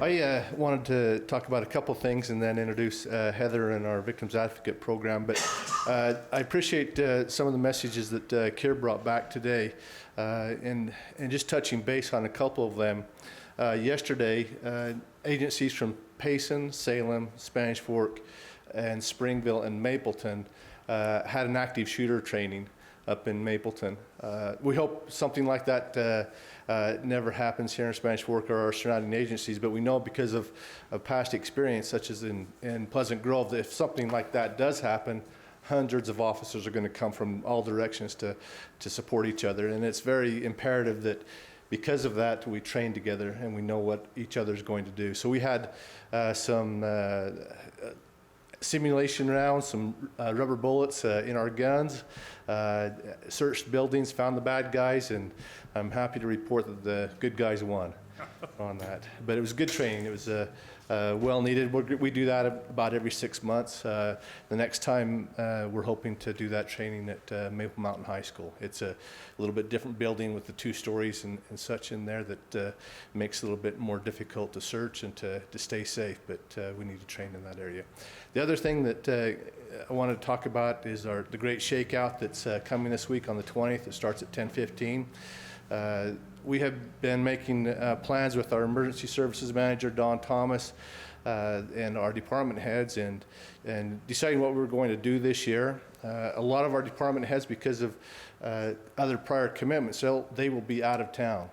I wanted to talk about a couple things and then introduce Heather and our Victims Advocate program. But I appreciate some of the messages that Keir brought back today, and just touching base on a couple of them. Yesterday, agencies from Payson, Salem, Spanish Fork, and Springville and Mapleton had an active shooter training up in Mapleton. We hope something like that never happens here in Spanish Fork or our surrounding agencies, but we know because of past experience, such as in Pleasant Grove, that if something like that does happen, hundreds of officers are going to come from all directions to support each other. And it's very imperative that because of that, we train together and we know what each other is going to do. So we had some simulation rounds, some rubber bullets in our guns, searched buildings, found the bad guys, and I'm happy to report that the good guys won on that. But it was good training. It was well needed. We do that about every 6 months. The next time we're hoping to do that training at Maple Mountain High School. It's a little bit different building with the 2 stories and such in there that makes it a little bit more difficult to search and to stay safe, but we need to train in that area. The other thing that I wanted to talk about is the great Shakeout that's coming this week on the 20th. It starts at 10:15. We have been making plans with our emergency services manager, Don Thomas, and our department heads, and deciding what we're going to do this year. A lot of our department heads, because of other prior commitments, they will be out of town.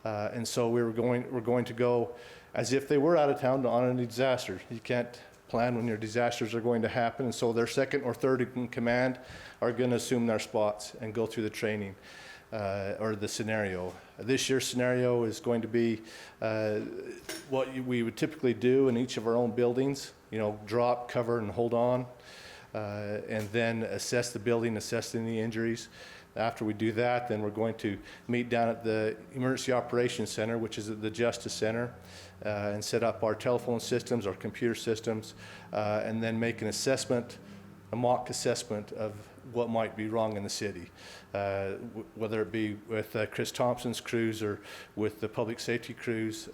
And so we're going to go as if they were out of town on a disaster. You can't plan when your disasters are going to happen, and so their second or third in command are going to assume their spots and go through the training or the scenario. This year's scenario is going to be what we would typically do in each of our own buildings, drop, cover, and hold on, and then assess the building, assess any injuries. After we do that, then we're going to meet down at the Emergency Operations Center, which is at the Justice Center, and set up our telephone systems, our computer systems, and then make an assessment, a mock assessment of what might be wrong in the city, whether it be with Chris Thompson's crews or with the public safety crews,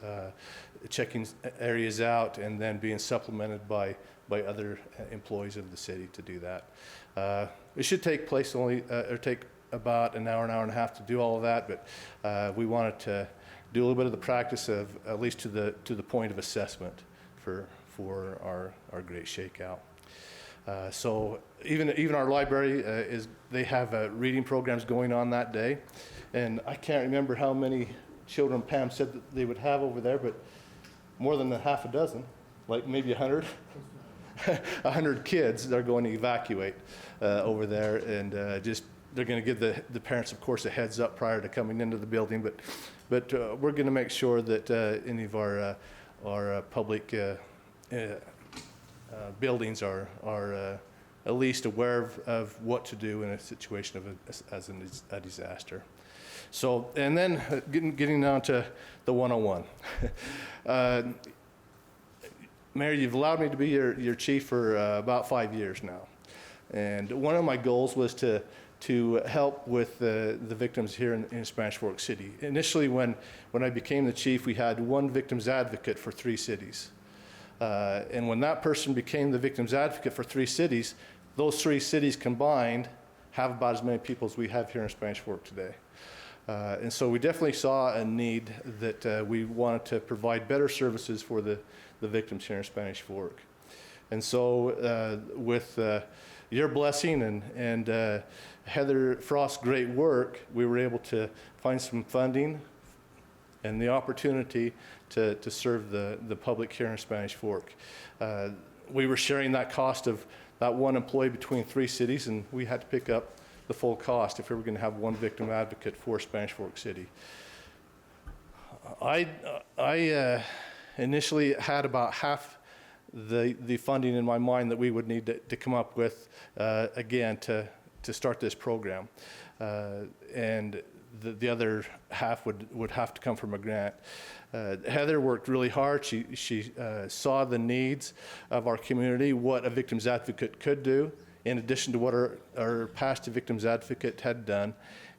checking areas out and then being supplemented by other employees of the city to do that. It should take place take about an hour and a half to do all of that, but we wanted to do a little bit of the practice of at least to the point of assessment for our great Shakeout. So even our library they have reading programs going on that day, and I can't remember how many children Pam said that they would have over there, but more than a half a dozen, like maybe 100. 100 kids they're going to evacuate over there, and they're going to give the parents, of course, a heads up prior to coming into the building, but we're going to make sure that any of our public buildings are at least aware of what to do in a situation of a disaster. So, and then getting down to the 101. Mayor, you've allowed me to be your chief for about 5 years now, and one of my goals was to help with the victims here in Spanish Fork City. Initially, when I became the chief, we had one victims advocate for 3 cities. And when that person became the victims advocate for 3 cities, those 3 cities combined have about as many people as we have here in Spanish Fork today. And so we definitely saw a need that we wanted to provide better services for the victims here in Spanish Fork. And so with your blessing and Heather Frost's great work, we were able to find some funding and the opportunity to serve the public here in Spanish Fork. We were sharing that cost of that one employee between 3 cities, and we had to pick up the full cost if we were going to have one victim advocate for Spanish Fork City. I initially had about half the funding in my mind that we would need to come up with again to start this program, and the other half would have to come from a grant. Heather worked really hard. She saw the needs of our community, what a victims advocate could do, in addition to what our past victims advocate had done,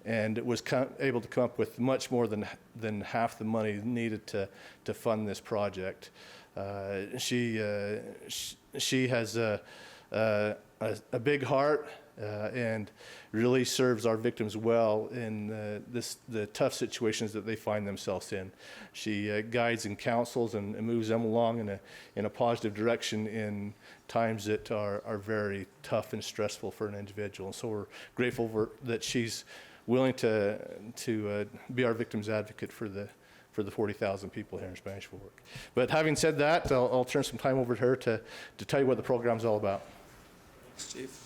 and was able to come up with much more than half the money needed to fund this project. She has a big heart and really serves our victims well in the tough situations that they find themselves in. She guides and counsels and moves them along in a positive direction in times that are very tough and stressful for an individual. And so we're grateful that she's willing to be our victim's advocate for the 40,000 people here in Spanish Fork. But having said that, I'll turn some time over to her to tell you what the program's all about. Thanks, Chief.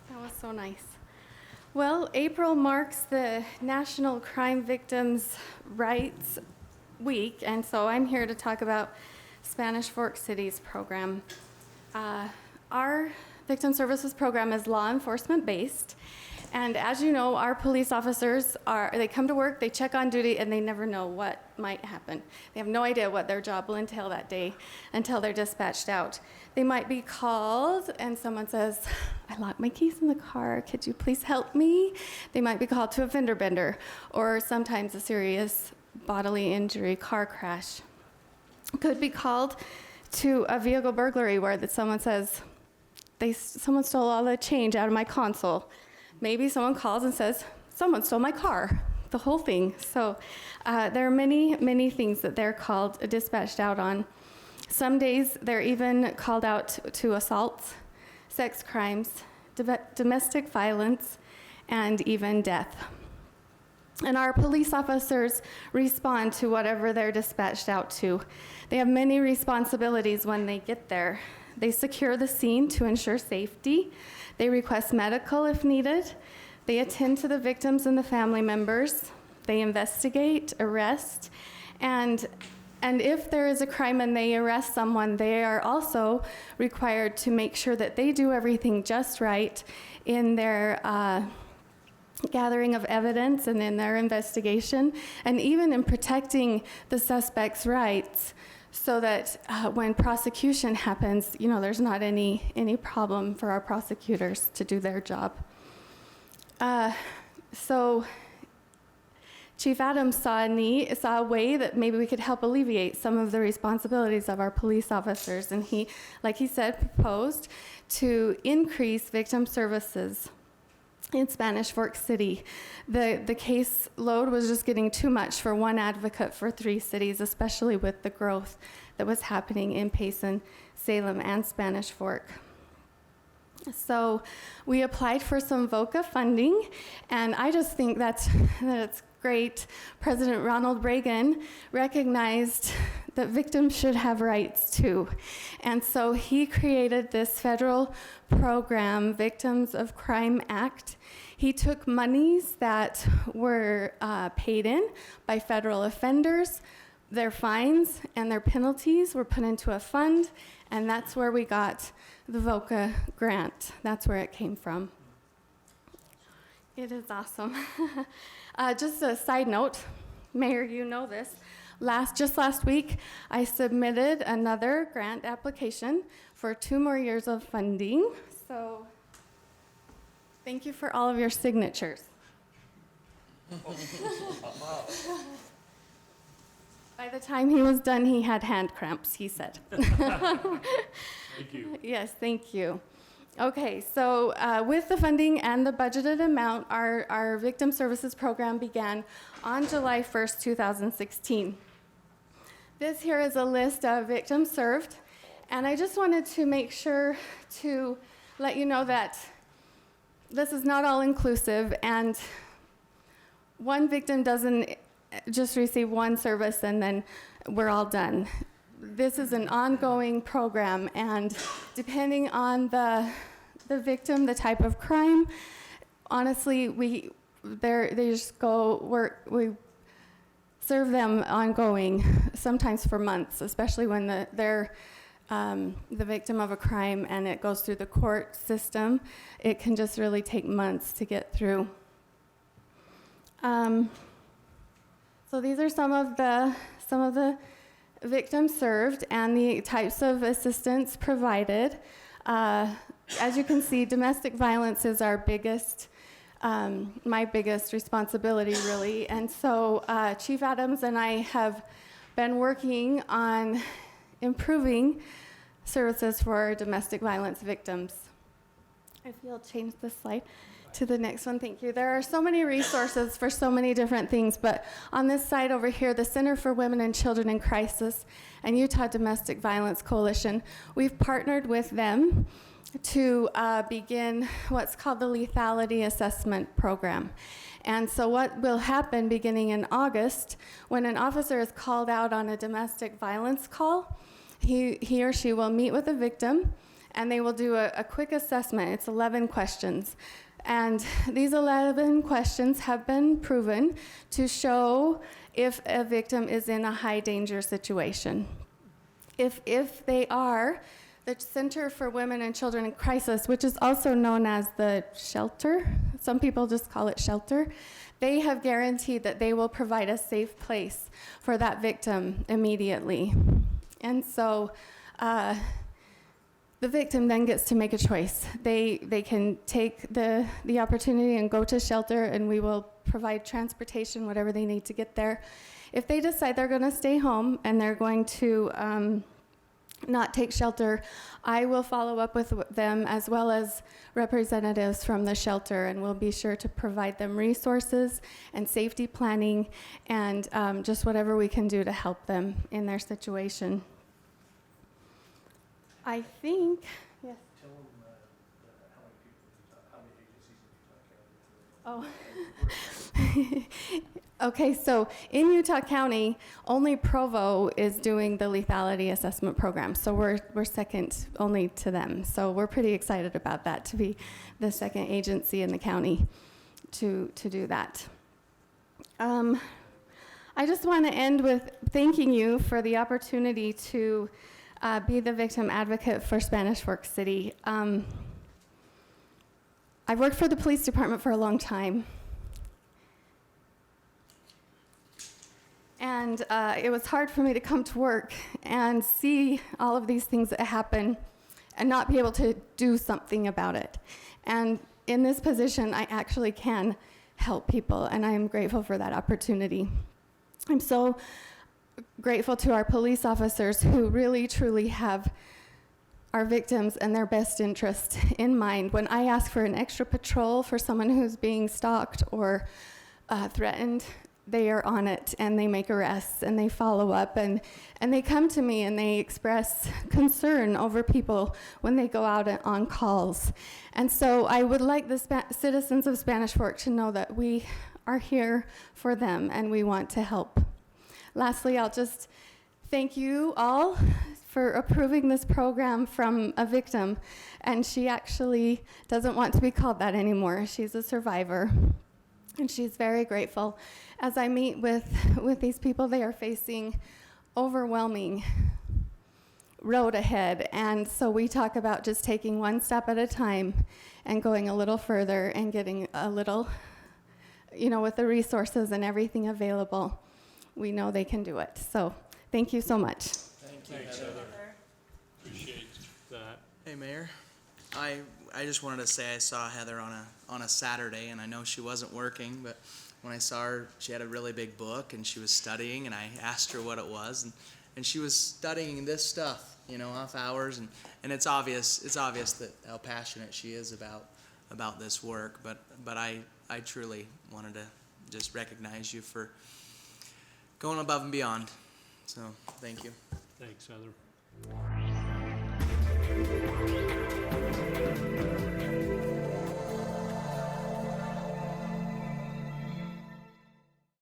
That was so nice. Well, April marks the National Crime Victims' Rights Week, and so I'm here to talk about Spanish Fork City's program. Our victim services program is law enforcement based, and as you know, our police officers they come to work, they check on duty, and they never know what might happen. They have no idea what their job will entail that day until they're dispatched out. They might be called and someone says, "I locked my keys in the car, could you please help me?" They might be called to a fender bender, or sometimes a serious bodily injury, car crash. Could be called to a vehicle burglary where someone says, someone stole all the change out of my console. Maybe someone calls and says, someone stole my car, the whole thing. So there are many, many things that they're dispatched out on. Some days they're even called out to assaults, sex crimes, domestic violence, and even death. And our police officers respond to whatever they're dispatched out to. They have many responsibilities when they get there. They secure the scene to ensure safety. They request medical if needed. They attend to the victims and the family members. They investigate, arrest, and if there is a crime and they arrest someone, they are also required to make sure that they do everything just right in their gathering of evidence and in their investigation, and even in protecting the suspect's rights, so that when prosecution happens, there's not any problem for our prosecutors to do their job. So Chief Adams saw a way that maybe we could help alleviate some of the responsibilities of our police officers, and he, like he said, proposed to increase victim services in Spanish Fork City. The case load was just getting too much for one advocate for 3 cities, especially with the growth that was happening in Payson, Salem, and Spanish Fork. So we applied for some VOCA funding, and I just think that's great. President Ronald Reagan recognized that victims should have rights too. And so he created this federal program, Victims of Crime Act. He took monies that were paid in by federal offenders, their fines and their penalties were put into a fund, and that's where we got the VOCA grant. That's where it came from. It is awesome. Just a side note, Mayor, you know this. Just last week, I submitted another grant application for 2 more years of funding. So thank you for all of your signatures. By the time he was done, he had hand cramps, he said. Thank you. Yes, thank you. Okay, so with the funding and the budgeted amount, our victim services program began on July 1st, 2016. This here is a list of victims served, and I just wanted to make sure to let you know that this is not all inclusive, and one victim doesn't just receive one service and then we're all done. This is an ongoing program, and depending on the victim, the type of crime, honestly, we serve them ongoing, sometimes for months, especially when they're the victim of a crime and it goes through the court system. It can just really take months to get through. So these are some of the victims served and the types of assistance provided. As you can see, domestic violence is our biggest, my biggest responsibility, really. And so Chief Adams and I have been working on improving services for domestic violence victims. If you'll change the slide to the next one, thank you. There are so many resources for so many different things, but on this side over here, the Center for Women and Children in Crisis and Utah Domestic Violence Coalition, we've partnered with them to begin what's called the Lethality Assessment Program. And so what will happen beginning in August, when an officer is called out on a domestic violence call, he or she will meet with the victim, and they will do a quick assessment. It's 11 questions. And these 11 questions have been proven to show if a victim is in a high danger situation. If they are, the Center for Women and Children in Crisis, which is also known as the shelter, some people just call it shelter, they have guaranteed that they will provide a safe place for that victim immediately. And so the victim then gets to make a choice. They can take the opportunity and go to shelter, and we will provide transportation, whatever they need to get there. If they decide they're going to stay home and they're going to not take shelter, I will follow up with them as well as representatives from the shelter, and we'll be sure to provide them resources and safety planning and just whatever we can do to help them in their situation. I think, yes. Tell them how many people in Utah County. Oh. Okay, so in Utah County, only Provo is doing the lethality assessment program. So we're second only to them. So we're pretty excited about that, to be the second agency in the county to do that. I just want to end with thanking you for the opportunity to be the victim advocate for Spanish Fork City. I've worked for the police department for a long time. And it was hard for me to come to work and see all of these things that happen and not be able to do something about it. And in this position, I actually can help people, and I am grateful for that opportunity. I'm so grateful to our police officers who really, truly have our victims and their best interest in mind. When I ask for an extra patrol for someone who's being stalked or threatened, they are on it, and they make arrests, and they follow up, and they come to me and they express concern over people when they go out on calls. And so I would like the citizens of Spanish Fork to know that we are here for them and we want to help. Lastly, I'll just thank you all for approving this program from a victim, and she actually doesn't want to be called that anymore. She's a survivor. And she's very grateful. As I meet with these people, they are facing overwhelming road ahead. And so we talk about just taking one step at a time and going a little further and getting a little, with the resources and everything available, we know they can do it. So thank you so much. Thanks, Heather. Appreciate that. Hey, Mayor. I just wanted to say I saw Heather on a Saturday, and I know she wasn't working, but when I saw her, she had a really big book, and she was studying, and I asked her what it was, and she was studying this stuff, off hours, and it's obvious that how passionate she is about this work, but I truly wanted to just recognize you for going above and beyond. So, thank you. Thanks, Heather.